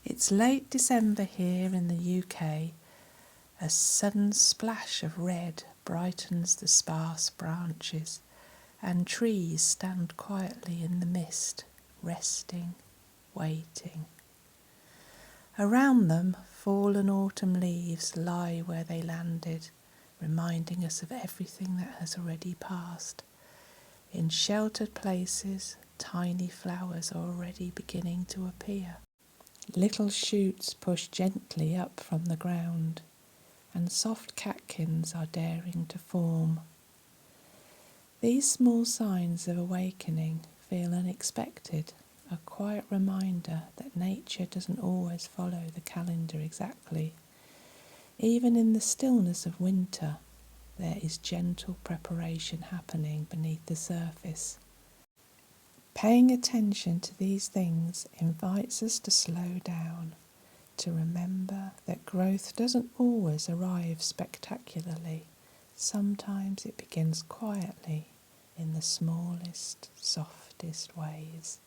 It's late December here in the UK. A sudden splash of red brightens the sparse branches, and trees stand quietly in the mist, resting, waiting. Around them, fallen autumn leaves lie where they landed, reminding us of everything that has already passed. In sheltered places, tiny flowers are already beginning to appear. Little shoots push gently up from the ground, and soft catkins are daring to form. These small signs of awakening feel unexpected, a quiet reminder that nature doesn't always follow the calendar exactly. Even in the stillness of winter, there is gentle preparation happening beneath the surface. Paying attention to these things invites us to slow down, to remember that growth doesn't always arrive spectacularly. Sometimes it begins quietly in the smallest, softest ways.